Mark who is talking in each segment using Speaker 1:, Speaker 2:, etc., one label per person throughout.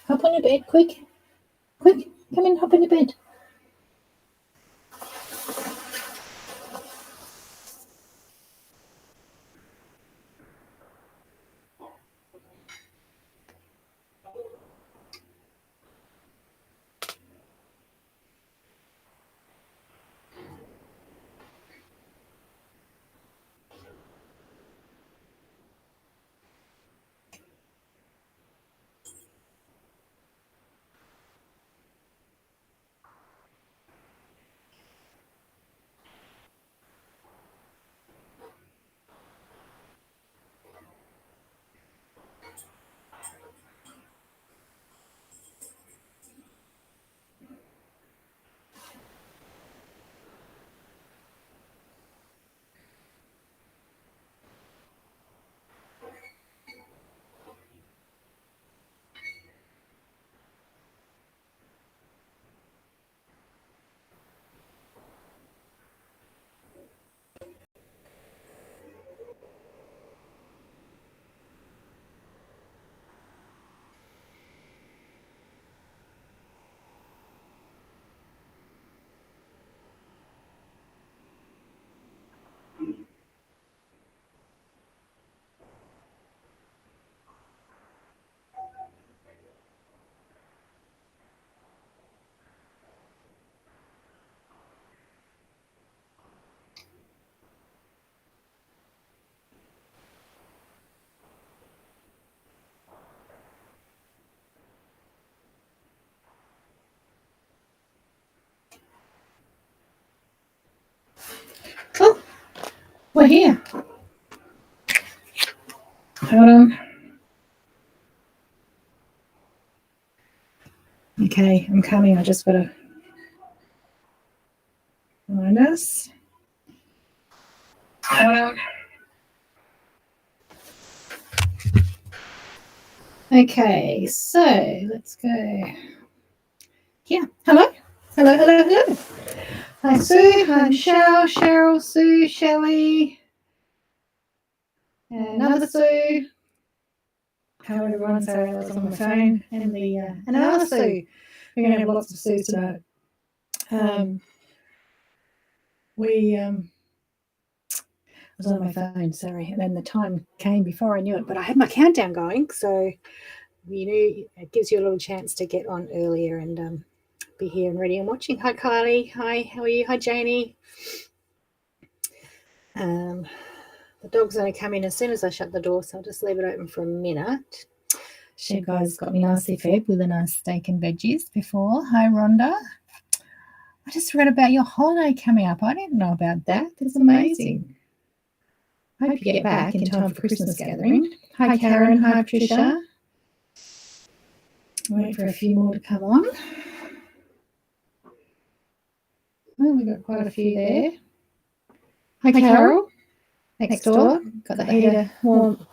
Speaker 1: Hop on your bed, quick. Quick, come in, hop on your bed. Oh, we're here. Hold on. Okay, I'm coming. I just got to find us. Hold on. Okay, so let's go. Yeah, hello. Hello, hello, hello. Hi, Sue. Hi, Michelle, Cheryl, Sue, Shelley. Another Sue. Hello, everyone. Sorry, I was on my phone. And another Sue. We're going to have lots of Sues tonight. I was on my phone, sorry, and then the time came before I knew it, but I had my countdown going, so it gives you a little chance to get on earlier and be here and ready and watching. Hi, Kylie. Hi, how are you? Hi, Janie. The dog's only come in as soon as I shut the door, so I'll just leave it open for a minute. She guys got me nicely fed with a nice steak and veggies before. Hi, Rhonda. I just read about your holiday coming up. I didn't know about that. That's amazing. Hope you get back in time for Christmas gathering. Hi, Karen. Hi, Patricia. Wait for a few more to come on. Oh, we've got quite a few there. Hi, Carol. Next door. Got the heater warm,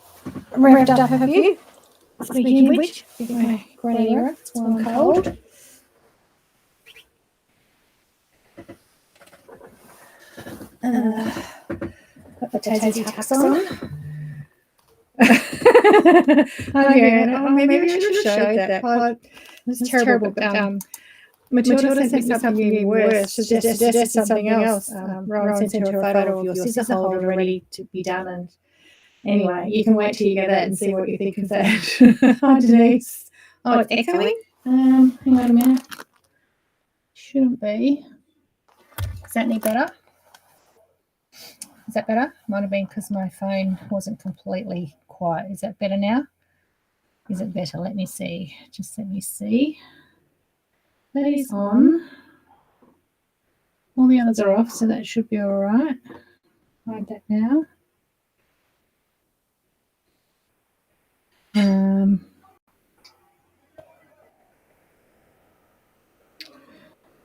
Speaker 1: revved up, have you? Speaking of which, give my granny up. It's warm and cold. Got the Tassie tax on. Maybe I should have showed that. It was terrible, but Matilda sent me something even worse. She suggested something else. Rowan sent her a photo of your scissor holder ready to be done. And anyway, you can wait till you get that and see what you think of that. Hi, Denise. Oh, it's echoing? Hang on a minute. Shouldn't be. Is that any better? Is that better? Might have been because my phone wasn't completely quiet. Is that better now? Is it better? Let me see. Just let me see. That is on. All the others are off, so that should be all right. Hide that now.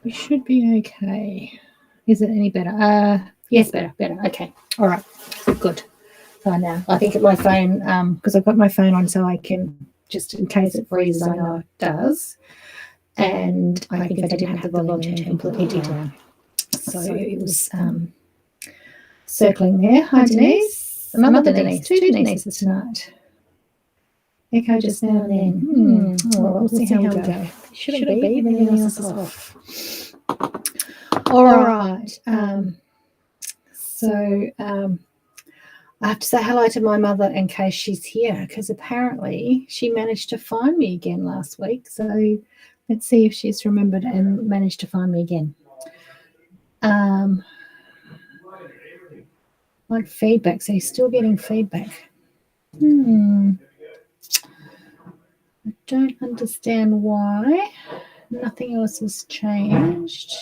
Speaker 1: We should be okay. Is it any better? Yes, better. Okay. All right. Good. Fine now. I think my phone, because I've got my phone on so I can, just in case it freezes, I know it does. And I think I didn't have the volume turned completely down. So it was circling there. Hi, Denise. Another Denise. Two Denises tonight. echo just now and then. Well, we'll see how we go. Shouldn't be. Everything else is off. All right. So I have to say hello to my mother in case she's here, because apparently she managed to find me again last week. So let's see if she's remembered and managed to find me again. Like feedback. So you're still getting feedback. I don't understand why. Nothing else has changed.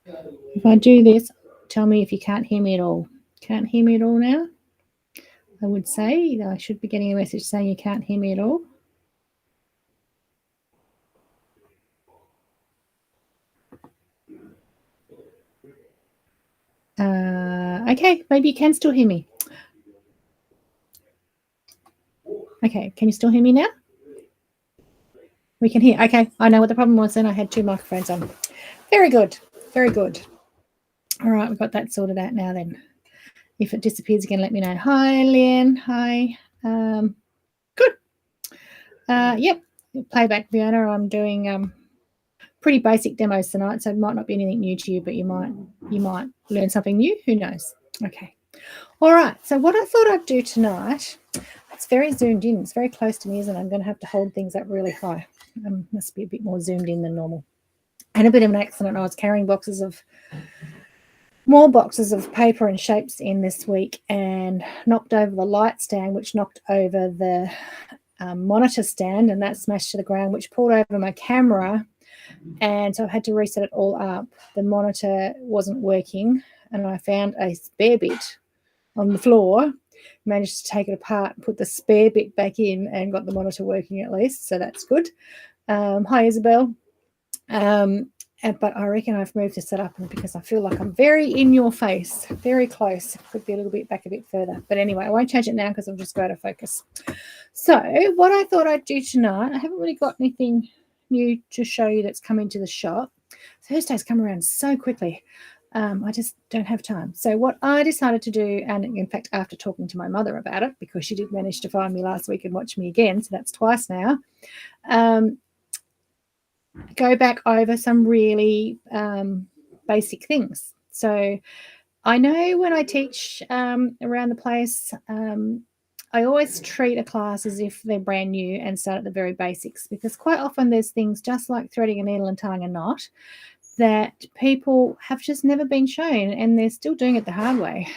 Speaker 1: If I do this, tell me if you can't hear me at all. Can't hear me at all now? I would say I should be getting a message saying you can't hear me at all. Okay, maybe you can still hear me. Okay, can you still hear me now? We can hear. Okay, I know what the problem was then. I had two microphones on. Very good. Very good. All right, we've got that sorted out now then. If it disappears again, let me know. Hi, Leanne. Hi. Good. Yep. Playback, Fiona. I'm doing pretty basic demos tonight, so it might not be anything new to you, but you might learn something new. Who knows? Okay. All right. So what I thought I'd do tonight, it's very zoomed in. It's very close to me, isn't it? I'm going to have to hold things up really high. Must be a bit more zoomed in than normal. And a bit of an accident. I was carrying more boxes of paper and shapes in this week and knocked over the light stand, which knocked over the monitor stand, and that smashed to the ground, which pulled over my camera. And so I had to reset it all up. The monitor wasn't working, and I found a spare bit on the floor, managed to take it apart, put the spare bit back in, and got the monitor working at least. So that's good. Hi, Isabel. But I reckon I've moved the setup because I feel like I'm very in your face, very close. It could be a little bit back a bit further. But anyway, I won't change it now because I'll just go out of focus. So what I thought I'd do tonight, I haven't really got anything new to show you that's come into the shop. Thursdays come around so quickly. I just don't have time. So what I decided to do, and in fact, after talking to my mother about it, because she did manage to find me last week and watch me again, so that's twice now, go back over some really basic things. So I know when I teach around the place, I always treat a class as if they're brand new and start at the very basics, because quite often there's things just like threading a needle and tying a knot that people have just never been shown, and they're still doing it the hard way.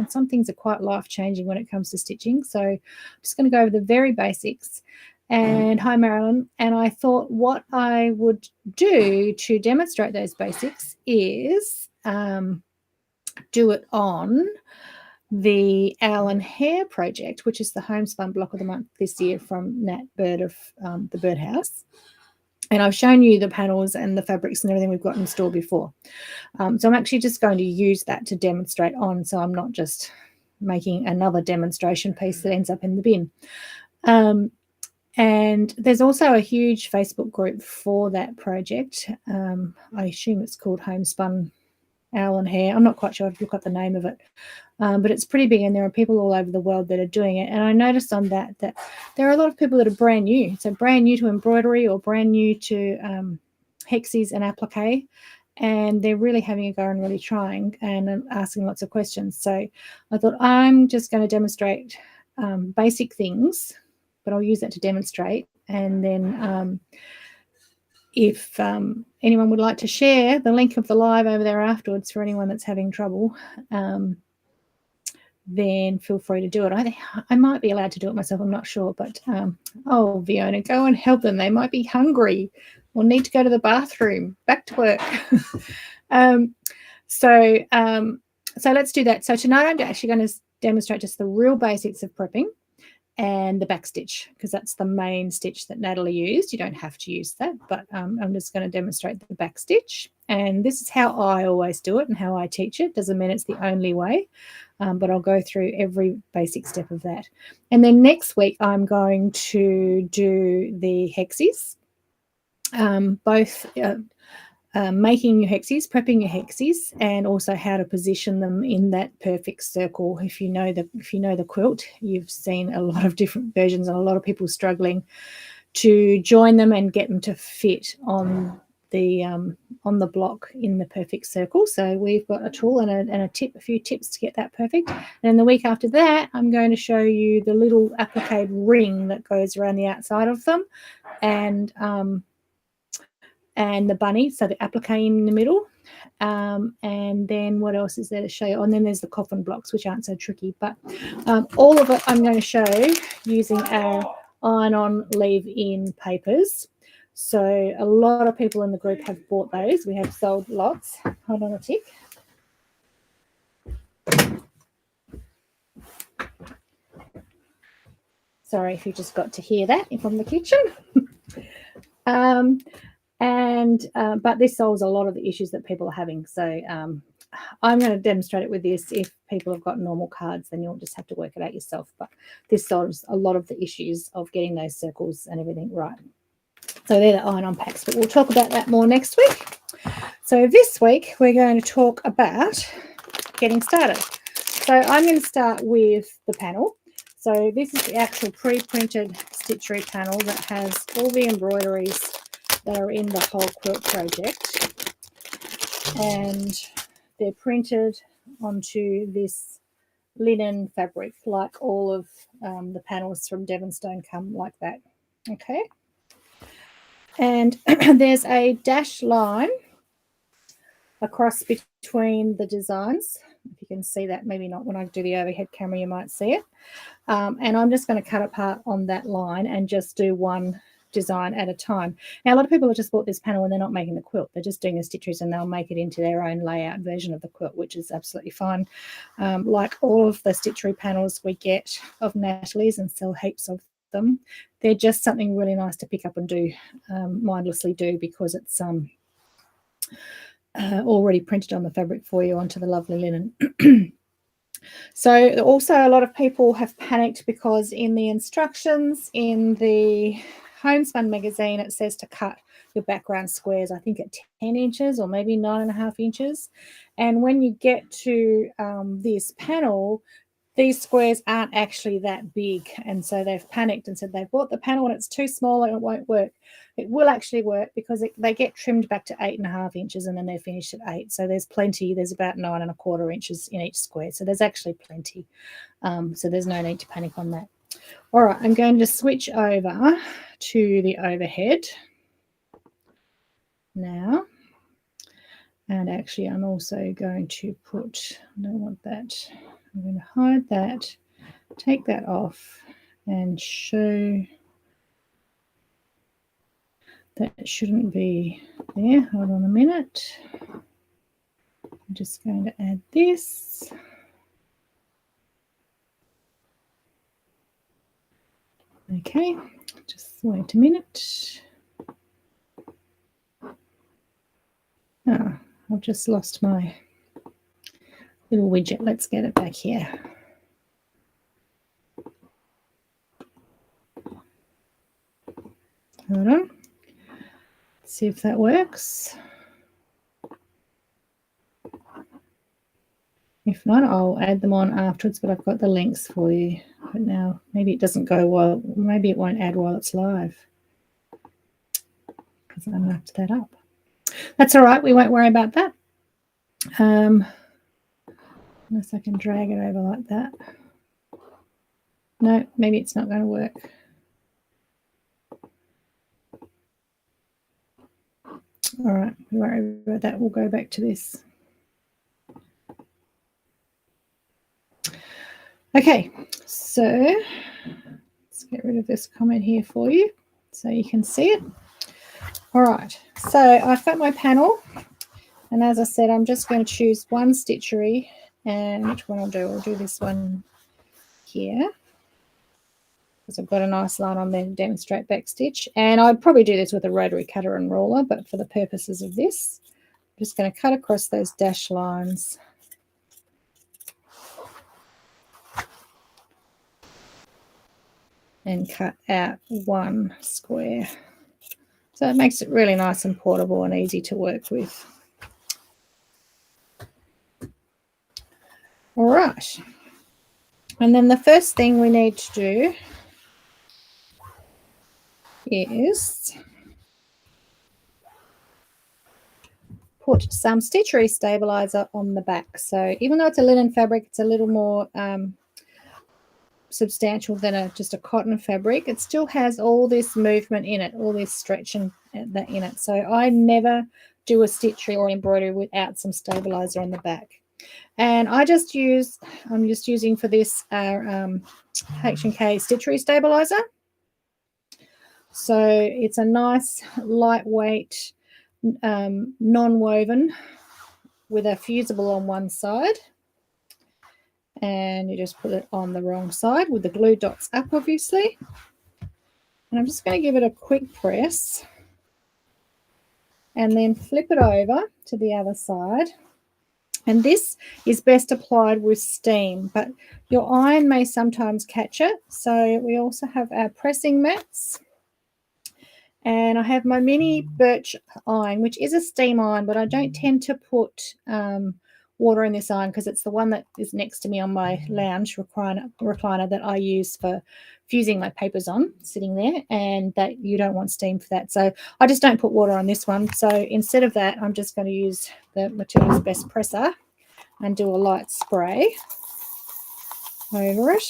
Speaker 1: Some things are quite life-changing when it comes to stitching. So I'm just going to go over the very basics. And hi, Marilyn. And I thought what I would do to demonstrate those basics is do it on the Owl and Hare project, which is the homespun block of the month this year from Nat Bird of the Birdhouse. And I've shown you the panels and the fabrics and everything we've got in store before. So I'm actually just going to use that to demonstrate on, so I'm not just making another demonstration piece that ends up in the bin. And there's also a huge Facebook group for that project. I assume it's called Homespun Owl and Hare. I'm not quite sure. I've looked up the name of it. But it's pretty big, and there are people all over the world that are doing it. And I noticed on that there are a lot of people that are brand new. So brand new to embroidery or brand new to hexes and applique. And they're really having a go and really trying and asking lots of questions. So I thought I'm just going to demonstrate basic things, but I'll use that to demonstrate. And then if anyone would like to share the link of the live over there afterwards for anyone that's having trouble, then feel free to do it. I might be allowed to do it myself. I'm not sure. But, oh, Fiona, go and help them. They might be hungry or need to go to the bathroom. Back to work. So let's do that. So tonight I'm actually going to demonstrate just the real basics of prepping and the backstitch, because that's the main stitch that Natalie used. You don't have to use that, but I'm just going to demonstrate the backstitch. And this is how I always do it and how I teach it. Doesn't mean it's the only way, but I'll go through every basic step of that. And then next week, I'm going to do the hexes, both making your hexies, prepping your hexies, and also how to position them in that perfect circle. If you know the quilt, you've seen a lot of different versions and a lot of people struggling to join them and get them to fit on the block in the perfect circle. So we've got a tool and a few tips to get that perfect. And then the week after that, I'm going to show you the little applique ring that goes around the outside of them, and the bunny, so the applique in the middle. And then what else is there to show you? And then there's the coffin blocks, which aren't so tricky, but all of it I'm going to show using our iron-on leave-in papers. So a lot of people in the group have bought those. We have sold lots. Hold on a tick. Sorry if you just got to hear that from the kitchen. But this solves a lot of the issues that people are having. So I'm going to demonstrate it with this. If people have got normal cards, then you'll just have to work it out yourself. But this solves a lot of the issues of getting those circles and everything right. So they're the iron-on packs, but we'll talk about that more next week. So this week, we're going to talk about getting started. So I'm going to start with the panel. So this is the actual pre-printed stitchery panel that has all the embroideries that are in the whole quilt project. And they're printed onto this linen fabric, like all of the panels from Devonstone come like that. Okay. And there's a dashed line across between the designs. If you can see that, maybe not when I do the overhead camera, you might see it. And I'm just going to cut apart on that line and just do one design at a time. Now, a lot of people have just bought this panel and they're not making the quilt. They're just doing the stitches and they'll make it into their own layout version of the quilt, which is absolutely fine. Like all of the stitchery panels we get of Natalie's and sell heaps of them, they're just something really nice to pick up and do, mindlessly do, because it's already printed on the fabric for you onto the lovely linen. So also a lot of people have panicked because in the instructions in the Homespun magazine, it says to cut your background squares, I think at 10 inches or maybe 9.5 inches. And when you get to this panel, these squares aren't actually that big. And so they've panicked and said they've bought the panel and it's too small and it won't work. It will actually work because they get trimmed back to 8.5 inches and then they're finished at 8. So there's plenty. There's about 9.25 inches in each square. So there's actually plenty. So there's no need to panic on that. All right, I'm going to switch over to the overhead now. And actually, I'm also going to put, I don't want that. I'm going to hide that, take that off, and show that it shouldn't be there. Hold on a minute. I'm just going to add this. Okay, just wait a minute. Oh, I've just lost my little widget. Let's get it back here. Hold on. Let's see if that works. If not, I'll add them on afterwards, but I've got the links for you. But now maybe it doesn't go while, maybe it won't add while it's live because I marked that up. That's all right. We won't worry about that. Unless I can drag it over like that. No, maybe it's not going to work. All right, we won't worry about that. We'll go back to this. Okay, so let's get rid of this comment here for you so you can see it. All right, so I've got my panel, and as I said, I'm just going to choose one stitchery, and which one I'll do? I'll do this one here because I've got a nice line on there to demonstrate backstitch, and I'd probably do this with a rotary cutter and ruler, but for the purposes of this, I'm just going to cut across those dash lines. And cut out one square. So it makes it really nice and portable and easy to work with. All right. And then the first thing we need to do is put some stitchery stabilizer on the back. So even though it's a linen fabric, it's a little more substantial than just a cotton fabric. It still has all this movement in it, all this stretch and that in it. So I never do a stitchery or embroidery without some stabilizer on the back. And I'm just using for this H&K stitchery stabilizer. So it's a nice lightweight non-woven with a fusible on one side, and you just put it on the wrong side with the glue dots up, obviously. And I'm just going to give it a quick press and then flip it over to the other side. And this is best applied with steam, but your iron may sometimes catch it. So we also have our pressing mats. And I have my mini birch iron, which is a steam iron, but I don't tend to put water in this iron because it's the one that is next to me on my lounge recliner that I use for fusing my papers on, sitting there, and that you don't want steam for that. So I just don't put water on this one. So instead of that, I'm just going to use the Matilda's Best Presser and do a light spray over it.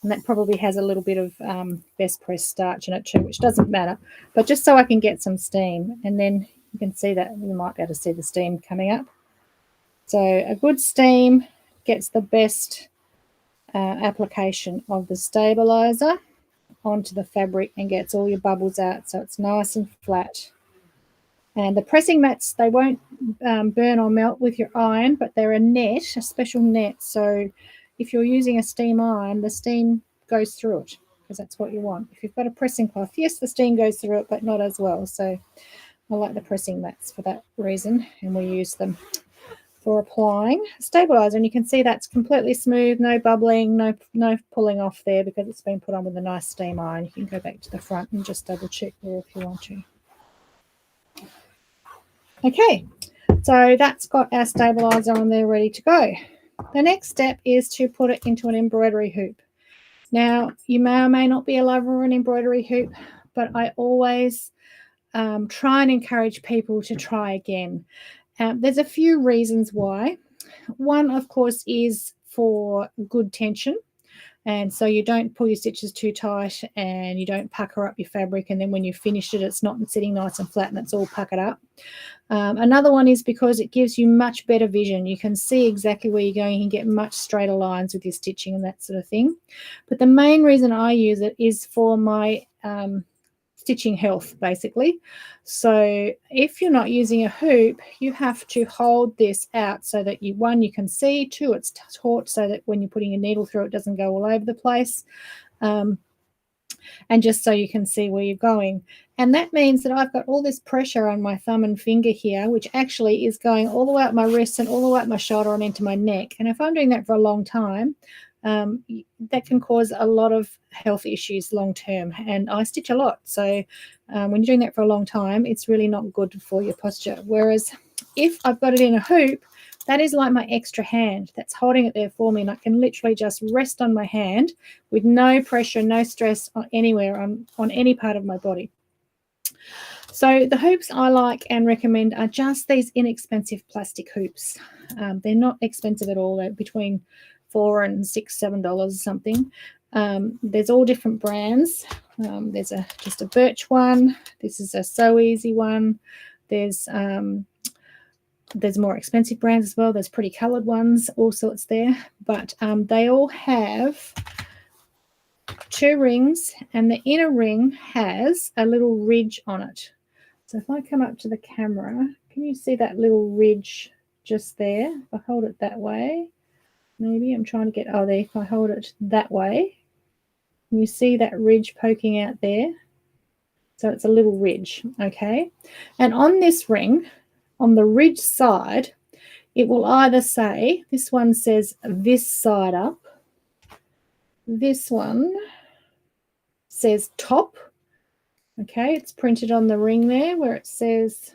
Speaker 1: And that probably has a little bit of Best Press starch in it too, which doesn't matter. But just so I can get some steam. And then you can see that, you might be able to see the steam coming up. So a good steam gets the best application of the stabilizer onto the fabric and gets all your bubbles out, so it's nice and flat. And the pressing mats, they won't burn or melt with your iron, but they're a net, a special net. So if you're using a steam iron, the steam goes through it because that's what you want. If you've got a pressing cloth, yes, the steam goes through it, but not as well. So I like the pressing mats for that reason, and we use them for applying stabilizer. And you can see that's completely smooth, no bubbling, no pulling off there because it's been put on with a nice steam iron. You can go back to the front and just double check there if you want to. Okay, so that's got our stabilizer on there ready to go. The next step is to put it into an embroidery hoop. Now, you may or may not be a lover of an embroidery hoop, but I always try and encourage people to try again. There's a few reasons why. One, of course, is for good tension. And so you don't pull your stitches too tight and you don't pucker up your fabric. And then when you finish it, it's not sitting nice and flat and it's all puckered up. Another one is because it gives you much better vision. You can see exactly where you're going. You can get much straighter lines with your stitching and that sort of thing. But the main reason I use it is for my stitching health, basically. So if you're not using a hoop, you have to hold this out so that you can see, two, it's taut so that when you're putting a needle through it doesn't go all over the place, and just so you can see where you're going. And that means that I've got all this pressure on my thumb and finger here, which actually is going all the way up my wrist and all the way up my shoulder and into my neck. And if I'm doing that for a long time, that can cause a lot of health issues long term. And I stitch a lot, so when you're doing that for a long time, it's really not good for your posture. Whereas if I've got it in a hoop, that is like my extra hand that's holding it there for me, and I can literally just rest on my hand with no pressure, no stress on anywhere on any part of my body. So the hoops I like and recommend are just these inexpensive plastic hoops. They're not expensive at all. They're between $4 and $6, $7 something. There's all different brands. There's just a birch one. This is a So Easy one. There's more expensive brands as well. There's pretty coloured ones, all sorts there. But they all have 2 rings, and the inner ring has a little ridge on it. So if I come up to the camera, can you see that little ridge just there? If I hold it that way, maybe I'm trying to get, oh, there, if I hold it that way, can you see that ridge poking out there? So it's a little ridge, okay? And on this ring, on the ridge side, it will either say, this one says this side up, this one says top, Okay, it's printed on the ring there where it says,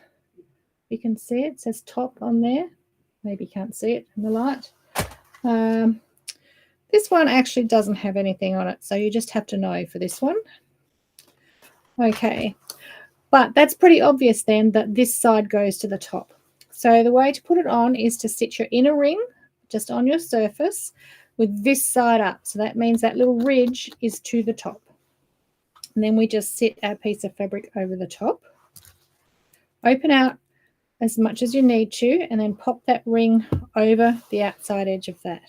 Speaker 1: you can see it says top on there. Maybe you can't see it in the light. This one actually doesn't have anything on it, so you just have to know for this one. Okay, but that's pretty obvious then that this side goes to the top. So the way to put it on is to stitch your inner ring just on your surface with this side up. So that means that little ridge is to the top. And then we just sit our piece of fabric over the top. Open out as much as you need to, and then pop that ring over the outside edge of that.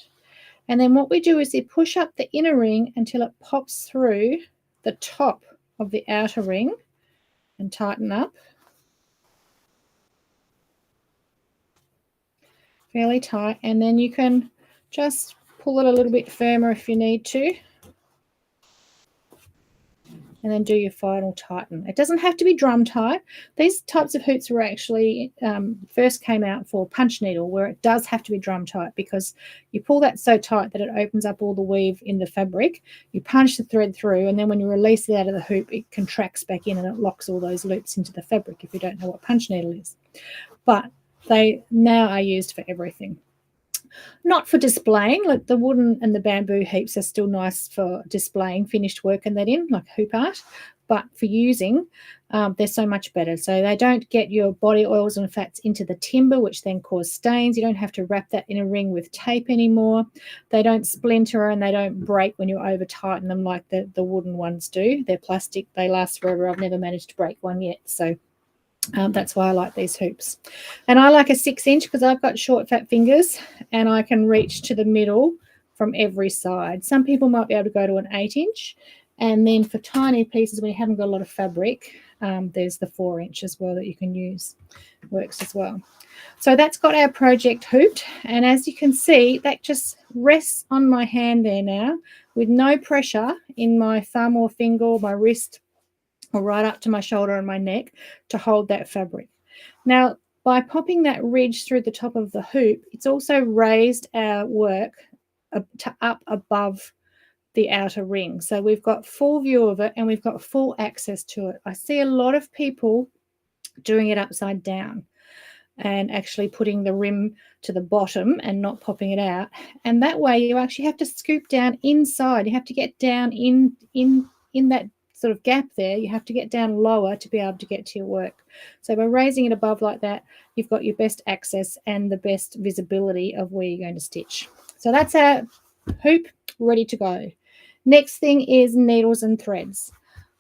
Speaker 1: And then what we do is we push up the inner ring until it pops through the top of the outer ring and tighten up. Fairly tight, and then you can just pull it a little bit firmer if you need to. And then do your final tighten. It doesn't have to be drum tight. These types of hoops were actually first came out for punch needle, where it does have to be drum tight because you pull that so tight that it opens up all the weave in the fabric. You punch the thread through, and then when you release it out of the hoop, it contracts back in and it locks all those loops into the fabric if you don't know what punch needle is. But they now are used for everything. Not for displaying, like the wooden and the bamboo heaps are still nice for displaying finished work and that in, like hoop art, but for using, they're so much better. So they don't get your body oils and fats into the timber, which then cause stains. You don't have to wrap that in a ring with tape anymore. They don't splinter and they don't break when you over tighten them like the wooden ones do. They're plastic, they last forever. I've never managed to break one yet, so that's why I like these hoops. And I like a 6-inch because I've got short fat fingers and I can reach to the middle from every side. Some people might be able to go to an 8-inch, and then for tiny pieces when you haven't got a lot of fabric, there's the 4-inch as well that you can use. Works as well. So that's got our project hooped, and as you can see, that just rests on my hand there now with no pressure in my thumb or finger or my wrist or right up to my shoulder and my neck to hold that fabric. Now, by popping that ridge through the top of the hoop, it's also raised our work up above the outer ring. So we've got full view of it and we've got full access to it. I see a lot of people doing it upside down and actually putting the rim to the bottom and not popping it out. And that way you actually have to scoop down inside. You have to get down in that sort of gap there. You have to get down lower to be able to get to your work. So by raising it above like that, you've got your best access and the best visibility of where you're going to stitch. So that's our hoop ready to go. Next thing is needles and threads.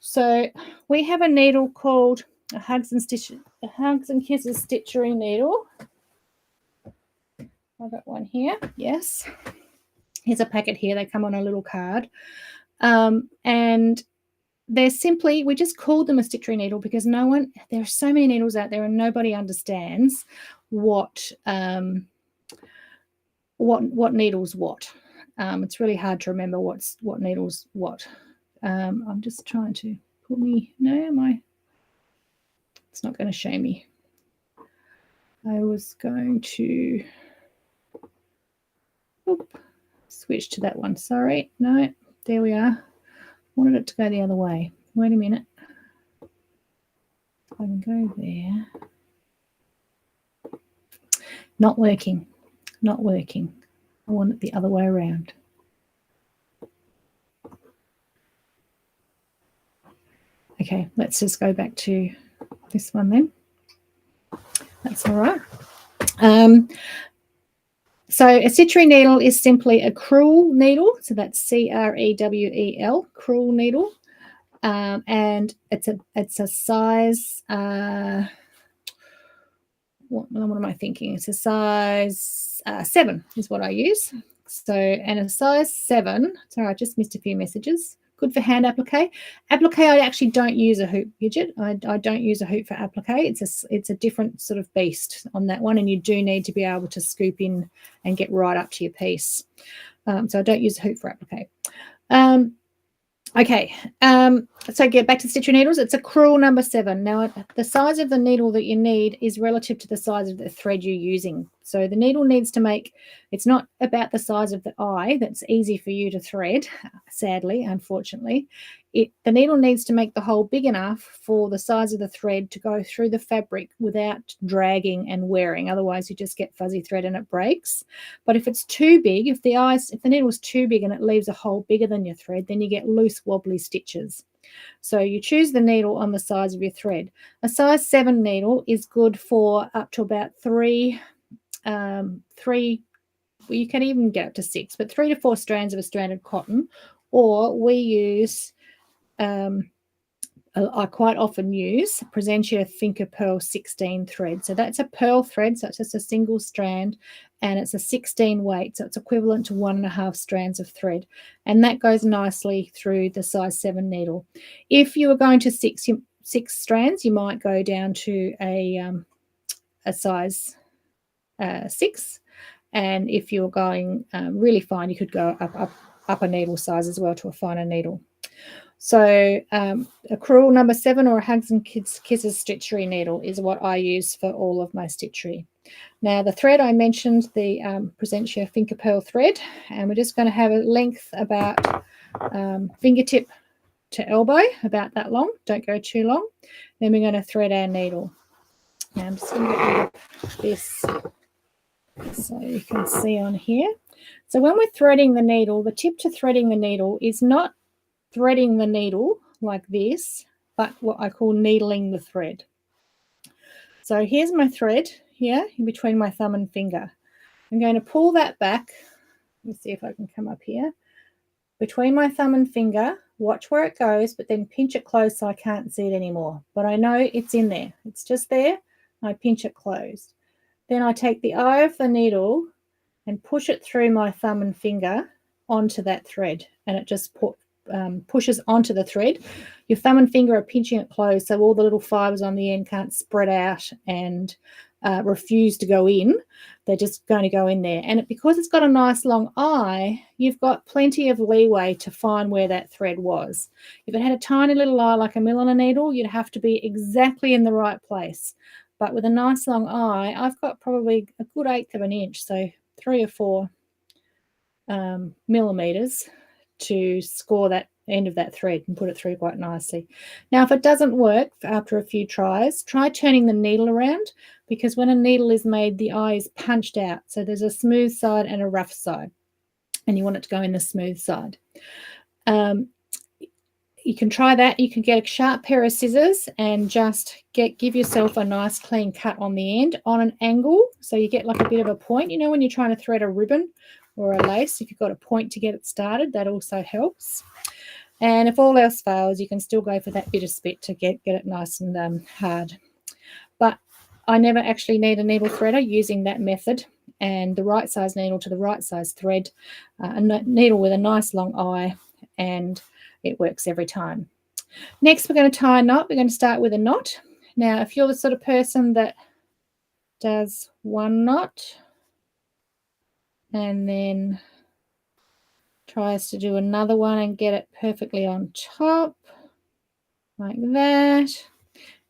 Speaker 1: So we have a needle called a Hugs and Kisses stitchery needle. I've got one here. Yes. Here's a packet here. They come on a little card. And they're simply, we just called them a stitchery needle because there are so many needles out there and nobody understands what needles what. It's really hard to remember what needles what. I'm just trying to put me, it's not going to show me. I was going to switch to that one. Sorry. No, there we are. Wanted it to go the other way. Wait a minute. I can go there. Not working. Not working. I want it the other way around. Okay, let's just go back to this one then. That's all right. So a stitchery needle is simply a crewel needle. So that's C-R-E-W-E-L, crewel needle. And it's a size, what am I thinking? It's a size 7 is what I use. So, and a size 7, sorry, I just missed a few messages. Good for hand applique. Applique, I actually don't use a hoop, Gidget. I don't use a hoop for applique. It's a different sort of beast on that one, and you do need to be able to scoop in and get right up to your piece. So I don't use a hoop for applique. Okay, so get back to stitchery needles. It's a crewel number 7. Now, the size of the needle that you need is relative to the size of the thread you're using So the needle needs to make, it's not about the size of the eye that's easy for you to thread, sadly, unfortunately. The needle needs to make the hole big enough for the size of the thread to go through the fabric without dragging and wearing. Otherwise, you just get fuzzy thread and it breaks. But if it's too big, if the needle's too big and it leaves a hole bigger than your thread, then you get loose, wobbly stitches. So you choose the needle on the size of your thread. A size 7 needle is good for up to about three, well, you can even get up to 6, but 3 to 4 strands of a stranded cotton, or we use, I quite often use Presentia Finca Pearl 16 thread. So that's a pearl thread, so it's just a single strand, and it's a 16 weight, so it's equivalent to 1.5 strands of thread, and that goes nicely through the size 7 needle. If you are going to 6 strands, you might go down to a size 6, and if you're going really fine, you could go up a needle size as well to a finer needle. So a crewel number 7 or a Hugs and Kisses stitchery needle is what I use for all of my stitchery. Now the thread I mentioned, the Presentia Finca Pearl thread, and we're just going to have a length about fingertip to elbow, about that long. Don't go too long. Then we're going to thread our needle. Now I'm just going to get rid of this so you can see on here. So when we're threading the needle, the tip to threading the needle is not threading the needle like this, but what I call needling the thread. So here's my thread here in between my thumb and finger. I'm going to pull that back. Let me see if I can come up here. Between my thumb and finger, watch where it goes, but then pinch it closed so I can't see it anymore. But I know it's in there. It's just there. I pinch it closed. Then I take the eye of the needle and push it through my thumb and finger onto that thread, and it just pushes onto the thread. Your thumb and finger are pinching it closed, so all the little fibers on the end can't spread out and refuse to go in. They're just going to go in there. And because it's got a nice long eye, you've got plenty of leeway to find where that thread was. If it had a tiny little eye like a milliner needle, you'd have to be exactly in the right place. But with a nice long eye, I've got probably a good 1/8 of an inch, so 3 or 4 millimeters to score that end of that thread and put it through quite nicely. Now, if it doesn't work after a few tries, try turning the needle around, because when a needle is made, the eye is punched out. So there's a smooth side and a rough side, and you want it to go in the smooth side. You can try that. You can get a sharp pair of scissors and just give yourself a nice clean cut on the end on an angle, so you get like a bit of a point. You know, when you're trying to thread a ribbon or a lace, if you've got a point to get it started, that also helps. And if all else fails, you can still go for that bit of spit to get it nice and hard. But I never actually need a needle threader using that method, and the right size needle to the right size thread, a needle with a nice long eye, and it works every time. Next, we're going to tie a knot. We're going to start with a knot. Now, if you're the sort of person that does one knot and then tries to do another one and get it perfectly on top, like that,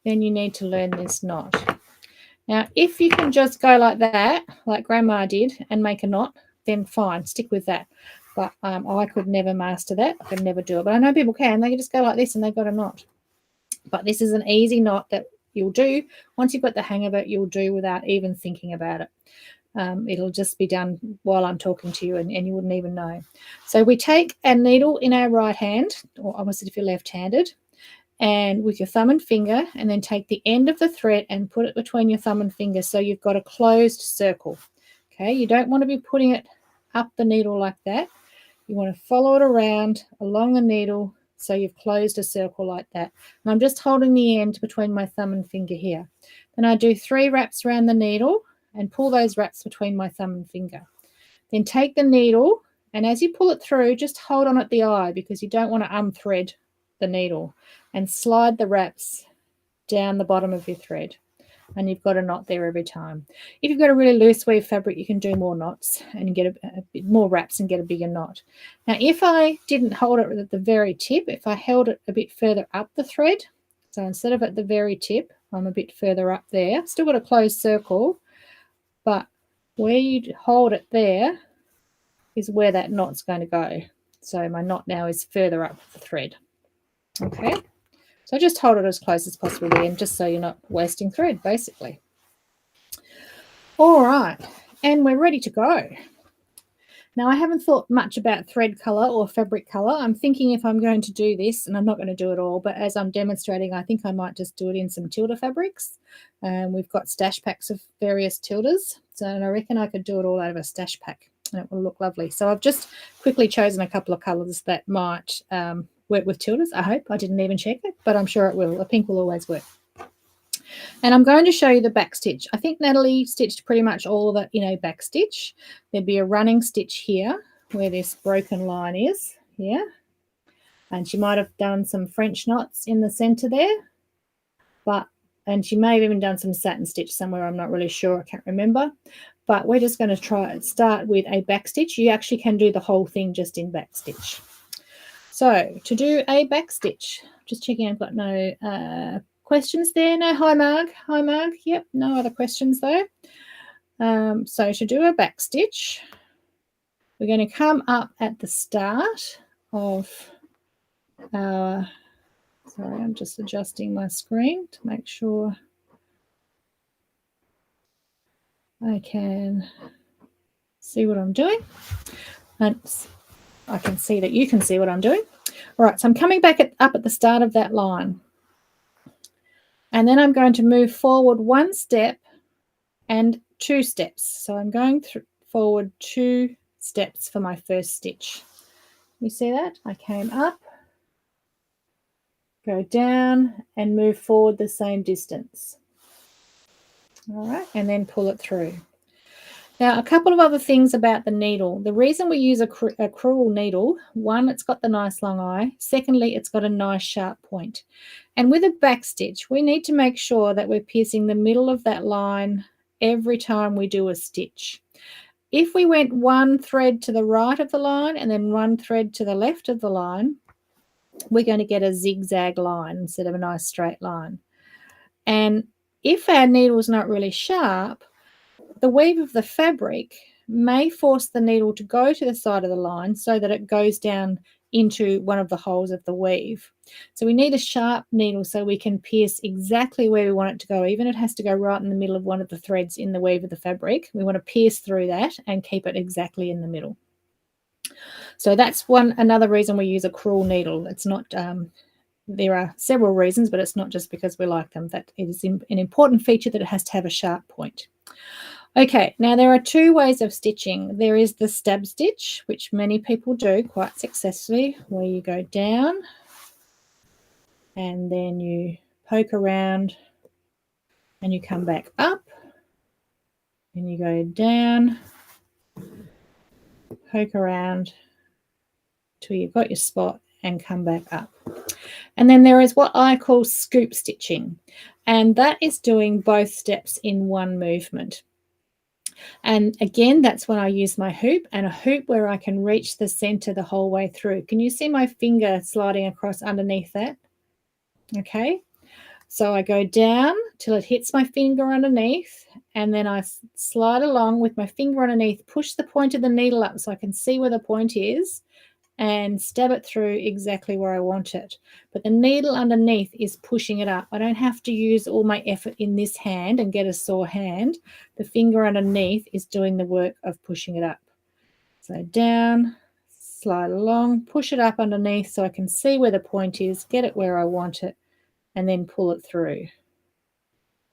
Speaker 1: then you need to learn this knot. Now, if you can just go like that, like Grandma did, and make a knot, then fine, stick with that. But I could never master that. I could never do it. But I know people can. They can just go like this and they've got a knot. But this is an easy knot that you'll do. Once you've got the hang of it, you'll do without even thinking about it. It'll just be done while I'm talking to you, and you wouldn't even know. So we take a needle in our right hand, or opposite if you're left-handed, and with your thumb and finger, and then take the end of the thread and put it between your thumb and finger so you've got a closed circle. Okay, you don't want to be putting it up the needle like that. You want to follow it around along the needle so you've closed a circle like that. And I'm just holding the end between my thumb and finger here. Then I do 3 wraps around the needle and pull those wraps between my thumb and finger. Then take the needle, and as you pull it through, just hold on at the eye, because you don't want to unthread the needle, and slide the wraps down the bottom of your thread. And you've got a knot there every time. If you've got a really loose weave fabric, you can do more knots and get a bit more wraps and get a bigger knot. Now, if I didn't hold it at the very tip, if I held it a bit further up the thread, so instead of at the very tip, I'm a bit further up there, still got a closed circle, but where you hold it there is where that knot's going to go. So my knot now is further up the thread. Okay, so just hold it as close as possible to the end, just so you're not wasting thread, basically. All right, and we're ready to go. Now, I haven't thought much about thread colour or fabric colour. I'm thinking if I'm going to do this, and I'm not going to do it all, but as I'm demonstrating, I think I might just do it in some tilde fabrics. We've got stash packs of various tildes, so I reckon I could do it all out of a stash pack, and it will look lovely. So I've just quickly chosen a couple of colours that might work with tildes. I hope. I didn't even check it, but I'm sure it will. A pink will always work. And I'm going to show you the back stitch. I think Natalie stitched pretty much all of it in a back stitch. There'd be a running stitch here where this broken line is here. And she might have done some French knots in the center there. And she may have even done some satin stitch somewhere. I'm not really sure. I can't remember. But we're just going to start with a back stitch. You actually can do the whole thing just in back stitch. So to do a back stitch, just checking I've got no questions there. No, hi Marg. Hi Marg. Yep, no other questions though. So to do a back stitch, we're going to come up at the start of our, sorry, I'm just adjusting my screen to make sure I can see what I'm doing. And I can see that you can see what I'm doing. All right, so I'm coming back up at the start of that line. And then I'm going to move forward one step and 2 steps. So I'm going forward 2 steps for my first stitch. You see that? I came up, go down, and move forward the same distance. All right, and then pull it through. Now, a couple of other things about the needle. The reason we use a crewel needle, one, it's got the nice long eye. Secondly, it's got a nice sharp point. And with a back stitch, we need to make sure that we're piercing the middle of that line every time we do a stitch. If we went one thread to the right of the line and then one thread to the left of the line, we're going to get a zigzag line instead of a nice straight line. And if our needle's not really sharp, the weave of the fabric may force the needle to go to the side of the line so that it goes down into one of the holes of the weave. So we need a sharp needle so we can pierce exactly where we want it to go. Even if it has to go right in the middle of one of the threads in the weave of the fabric, we want to pierce through that and keep it exactly in the middle. So that's another reason we use a crewel needle. It's not there are several reasons, but it's not just because we like them. That it is an important feature that it has to have a sharp point. Okay, now there are 2 ways of stitching. There is the stab stitch, which many people do quite successfully, where you go down and then you poke around and you come back up and you go down, poke around till you've got your spot and come back up. And then there is what I call scoop stitching, and that is doing both steps in one movement. And again, that's when I use my hoop, and a hoop where I can reach the center the whole way through. Can you see my finger sliding across underneath that? Okay, so I go down till it hits my finger underneath, and then I slide along with my finger underneath, push the point of the needle up so I can see where the point is, and stab it through exactly where I want it. But the needle underneath is pushing it up. I don't have to use all my effort in this hand and get a sore hand. The finger underneath is doing the work of pushing it up. So down, slide along, push it up underneath so I can see where the point is, get it where I want it, and then pull it through.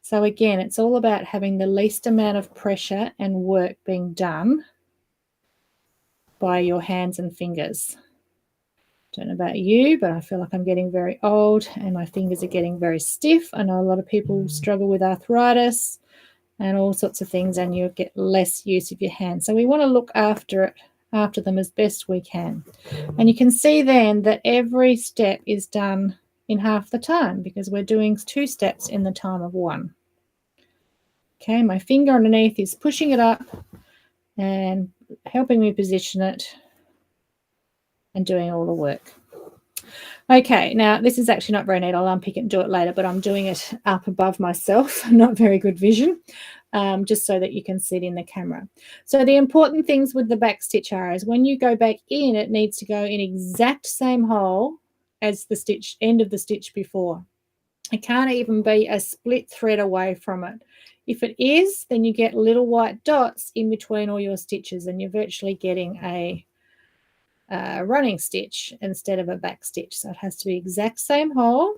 Speaker 1: So again, it's all about having the least amount of pressure and work being done by your hands and fingers. Don't know about you, but I feel like I'm getting very old and my fingers are getting very stiff. I know a lot of people struggle with arthritis and all sorts of things, and you get less use of your hands. So we want to look after them as best we can. And you can see then that every step is done in half the time because we're doing 2 steps in the time of 1. Okay, my finger underneath is pushing it up and helping me position it and doing all the work. Okay, now this is actually not very neat. I'll unpick it and do it later, but I'm doing it up above myself. Not very good vision, just so that you can see it in the camera. So the important things with the back stitch are is when you go back in, it needs to go in exact same hole as the stitch end of the stitch before. It can't even be a split thread away from it. If it is, then you get little white dots in between all your stitches, and you're virtually getting a running stitch instead of a back stitch. So it has to be exact same hole.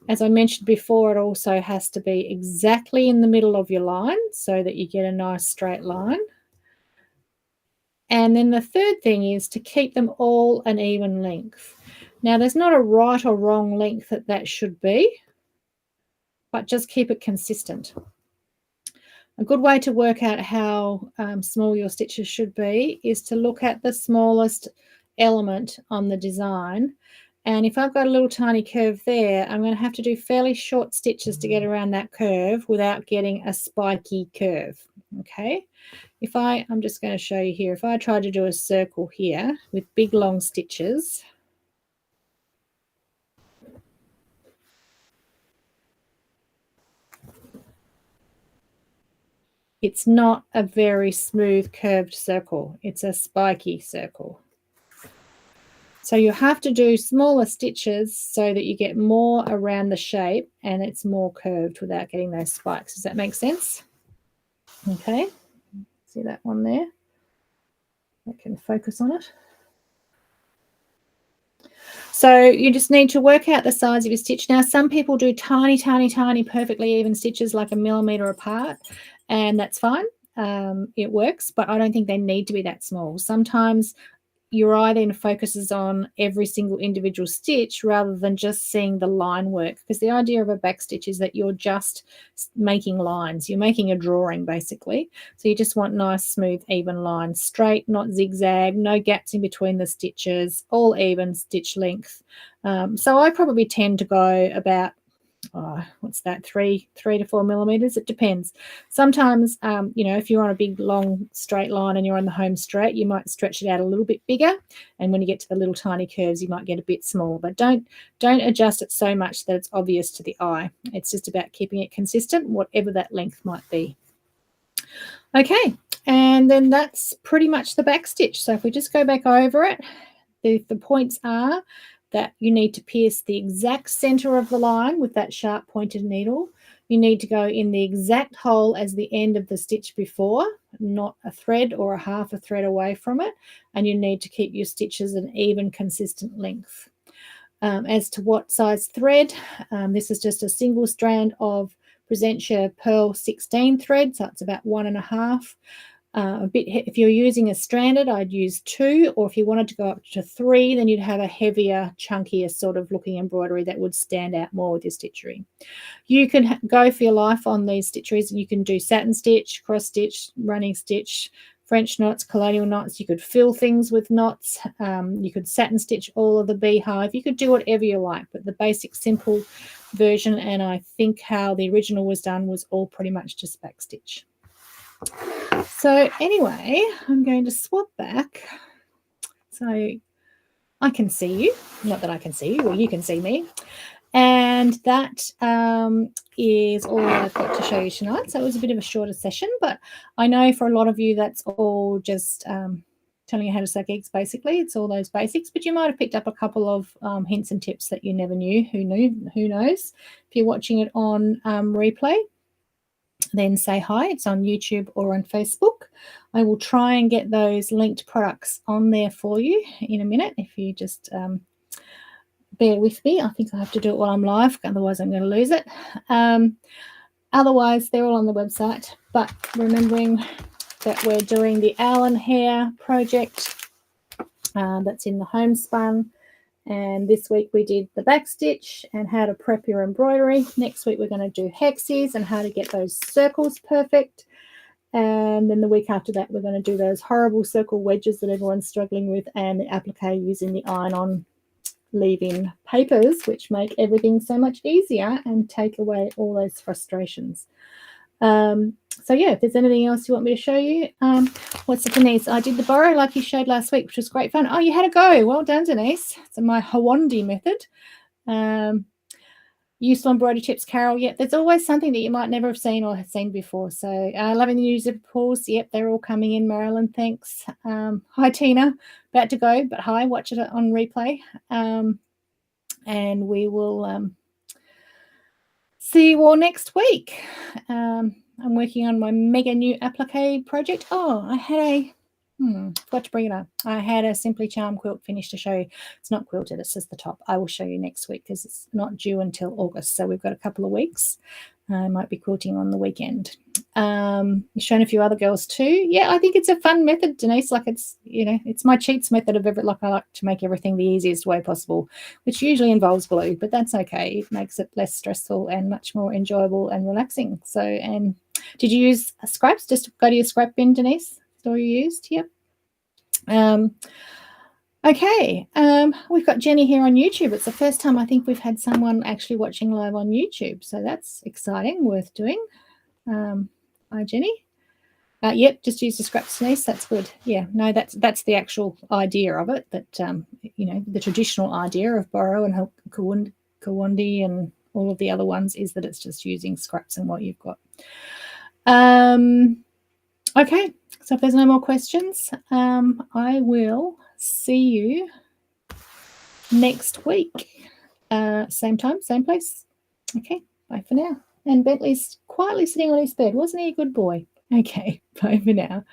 Speaker 1: As I mentioned before, it also has to be exactly in the middle of your line so that you get a nice straight line. And then the third thing is to keep them all an even length. Now, there's not a right or wrong length that should be, but just keep it consistent. A good way to work out how small your stitches should be is to look at the smallest element on the design. And if I've got a little tiny curve there, I'm going to have to do fairly short stitches to get around that curve without getting a spiky curve. Okay, I'm just going to show you here. If I try to do a circle here with big long stitches, it's not a very smooth curved circle. It's a spiky circle. So you have to do smaller stitches so that you get more around the shape and it's more curved without getting those spikes. Does that make sense? Okay, see that one there? I can focus on it. So you just need to work out the size of your stitch. Now, some people do tiny, tiny, tiny, perfectly even stitches like 1 millimeter apart, and that's fine. It works, but I don't think they need to be that small. Sometimes your eye then focuses on every single individual stitch rather than just seeing the line work, because the idea of a back stitch is that you're just making lines. You're making a drawing, basically. So you just want nice, smooth, even lines, straight, not zigzag, no gaps in between the stitches, all even stitch length. So I probably tend to go about what's that, 3 to 4 millimeters. It depends. Sometimes, if you're on a big long straight line and you're on the home straight, you might stretch it out a little bit bigger, and when you get to the little tiny curves, you might get a bit small. But don't adjust it so much that it's obvious to the eye. It's just about keeping it consistent, whatever that length might be. Okay, and then that's pretty much the back stitch. So if we just go back over it, the points are that you need to pierce the exact center of the line with that sharp pointed needle. You need to go in the exact hole as the end of the stitch before, not a thread or a half a thread away from it. And you need to keep your stitches an even, consistent length. As to what size thread, this is just a single strand of Presentia Pearl 16 thread, so it's about 1.5. If you're using a stranded, I'd use 2, or if you wanted to go up to 3, then you'd have a heavier, chunkier sort of looking embroidery that would stand out more with your stitchery. You can go for your life on these stitcheries. You can do satin stitch, cross stitch, running stitch, French knots, colonial knots. You could fill things with knots. You could satin stitch all of the beehive. You could do whatever you like, but the basic simple version, and I think how the original was done, was all pretty much just back stitch. So anyway, I'm going to swap back so I can see you. Not that I can see you, well, you can see me. And that is all I've got to show you tonight. So it was a bit of a shorter session, but I know for a lot of you that's all just telling you how to suck eggs, basically. It's all those basics, but you might have picked up a couple of hints and tips that you never knew. Who knows? If you're watching it on replay, then say hi. It's on YouTube or on Facebook. I will try and get those linked products on there for you in a minute if you just bear with me. I think I have to do it while I'm live, otherwise I'm going to lose it. Otherwise, they're all on the website. But remembering that we're doing the owl and hare project that's in the homespun. And this week we did the back stitch and how to prep your embroidery. Next week we're going to do hexes and how to get those circles perfect. And then the week after that we're going to do those horrible circle wedges that everyone's struggling with, and the applique using the iron-on leave-in papers, which make everything so much easier and take away all those frustrations. So yeah, if there's anything else you want me to show you, what's it, Denise? I did the borrow like you showed last week, which was great fun. Oh, you had a go. Well done, Denise. It's my Hawandi method. Useful embroidery tips, Carol. Yep, there's always something that you might never have seen or have seen before. So loving the news of pools. Yep, they're all coming in, Marilyn. Thanks. Hi, Tina. About to go, but hi, watch it on replay. And we will see you all next week. I'm working on my mega new applique project. Oh, I had a forgot to bring it up. I had a Simply Charm quilt finished to show you. It's not quilted, it's just the top. I will show you next week because it's not due until August. So we've got a couple of weeks. I might be quilting on the weekend. You've shown a few other girls too. Yeah, I think it's a fun method, Denise. Like it's, it's my cheats method of I like to make everything the easiest way possible, which usually involves glue, but that's okay. It makes it less stressful and much more enjoyable and relaxing. So, and did you use scraps? Just go to your scrap bin, Denise? That's all you used? Yep. Okay, we've got Jenny here on YouTube. It's the first time I think we've had someone actually watching live on YouTube, so that's exciting, worth doing. Hi, Jenny. Yep, just use the scraps, Denise. That's good. Yeah, no, that's the actual idea of it. That the traditional idea of borrow and Kawandi and all of the other ones is that it's just using scraps and what you've got. Okay, so if there's no more questions, I will see you next week. Same time, same place. Okay, bye for now. And Bentley's quietly sitting on his bed. Wasn't he a good boy? Okay, bye for now.